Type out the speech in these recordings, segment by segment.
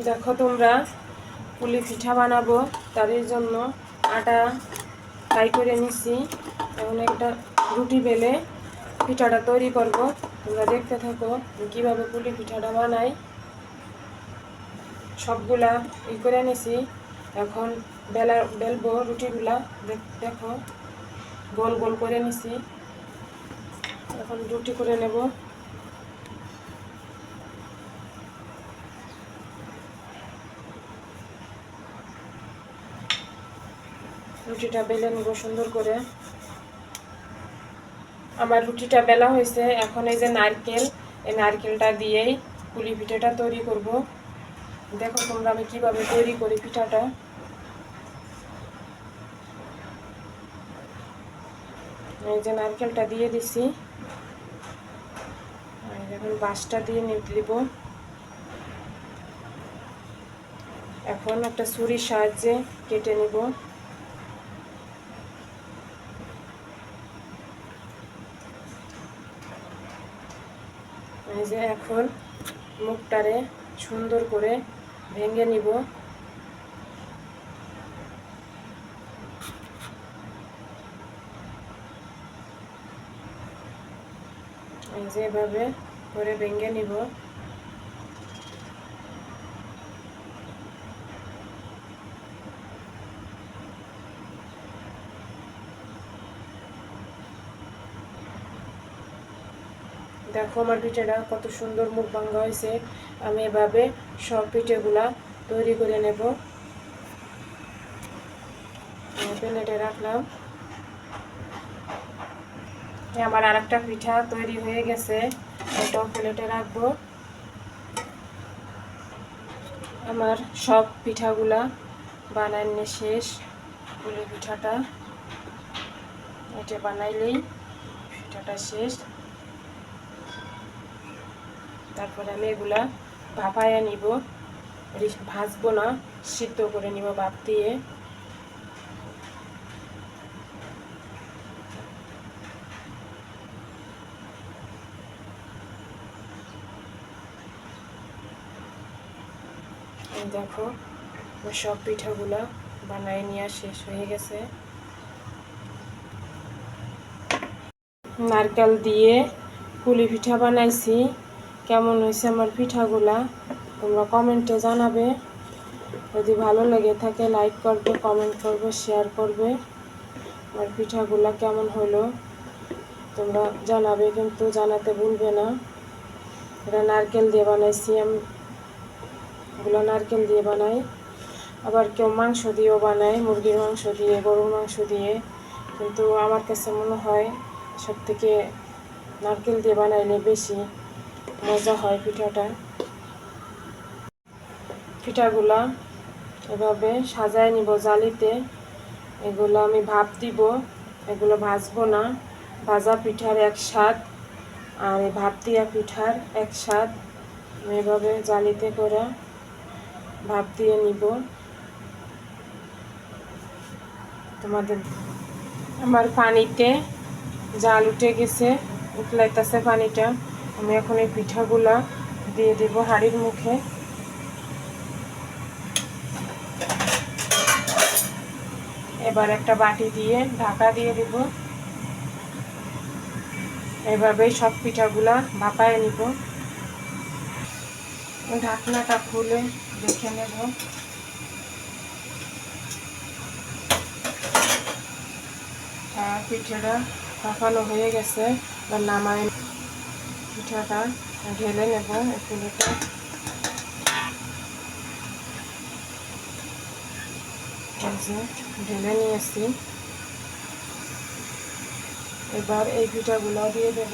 দেখো তোমরা পুলি পিঠা বানাবো, তার জন্য আটা ফ্রাই করে নিচ্ছি। এখন একটা রুটি বেলে পিঠাটা তৈরি করব। তোমরা দেখতে থাকো কীভাবে পুলি পিঠাটা বানাই। সবগুলা করে নিছি, এখন বেলবো রুটিগুলা। দেখো গোল গোল করে নিছি, এখন রুটি করে নেব। রুটিটা বেলে নেব সুন্দর করে। আমার রুটিটা বেলা হয়েছে, এখন এই যে নারকেল, এই নারকেলটা দিয়েই পুলি পিঠাটা তৈরি করব। দেখো তোমরা আমি কিভাবে তৈরি করি পিঠাটা। এই যে নারকেলটা দিয়ে দিছি, এখন বাঁশটা দিয়ে দিব। এখন একটা ছুরির সাহায্যে কেটে নিব। এই যে এখন মুখটারে সুন্দর করে ভেঙে নিব। এই যে এভাবে করে ভেঙে নিব। দেখো আমার পিঠাটা কত সুন্দর মুখ ভাঙা হয়েছে। আমি এভাবে সব পিঠেগুলা তৈরি করে নেব। প্লেটে রাখলাম। আমার আরেকটা পিঠা তৈরি হয়ে গেছে, এটাও প্লেটে রাখবো। আমার সব পিঠাগুলা বানানো শেষ। পুলি পিঠাটা এটা বানাইলেই পিঠাটা শেষ। তারপরে আমি এগুলা ভাপায়া নিব, ভাজবো না, সিদ্ধ করে নিব ভাপ দিয়ে। দেখো সব পিঠাগুলা বানাই নিয়ে শেষ হয়ে গেছে। নারকেল দিয়ে পুলি পিঠা বানাইছি। কেমন হয়েছে আমার পিঠাগুলা তোমরা কমেন্টে জানাবে। যদি ভালো লেগে থাকে লাইক করবে, কমেন্ট করবে, শেয়ার করবে। আমার পিঠাগুলা কেমন হলো তোমরা জানাবে, কিন্তু জানাতে ভুলবে না। এটা নারকেল দিয়ে বানাইছি আমি, এগুলো নারকেল দিয়ে বানাই। আবার কেউ মাংস দিয়েও বানায়, মুরগির মাংস দিয়ে, গরুর মাংস দিয়ে। কিন্তু আমার কাছে মনে হয় সব থেকে নারকেল দিয়ে বানাইলে বেশি মজা হয় পিঠাটা। পিঠাগুলা এভাবে সাজায় নিব জালিতে। এগুলো আমি ভাপ দিব, এগুলো ভাজবো না। ভাজা পিঠার এক স্বাদ আর এই ভাপ দিয়া পিঠার এক স্বাদ। আমি এভাবে জালিতে করে ভাপ দিয়ে নিব। তোমাদের আমার পানিতে জাল উঠে গেছে, উতলাইতেছে পানিটা। আমি এখন এই পিঠাগুলা দিয়ে দেব হাঁড়ির মুখে। এবার একটা বাটি দিয়ে ঢাকা দিয়ে দেব। এভাবেই সব পিঠাগুলা ভাপায় নিব। ঢাকনাটা খুলে দেখে নেব। পিঠাটা ভাপানো হয়ে গেছে। এবার নামায় পিঠাটা ঢেলে নেব প্লেটে। ঢেলে নিয়েছি। এবার এই পিঠাগুলো দিয়ে দেব।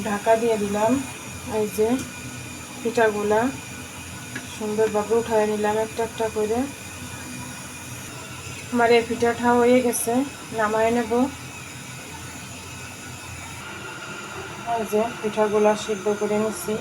ঢাকা দিয়ে দিলাম। এই যে পিঠাগুলা সুন্দরভাবে উঠায় নিলাম একটা একটা করে। আমার এই পিঠাটা হয়ে গেছে, নামায় নেব। এই যে পিঠাগুলা সিদ্ধ করে নিচ্ছি।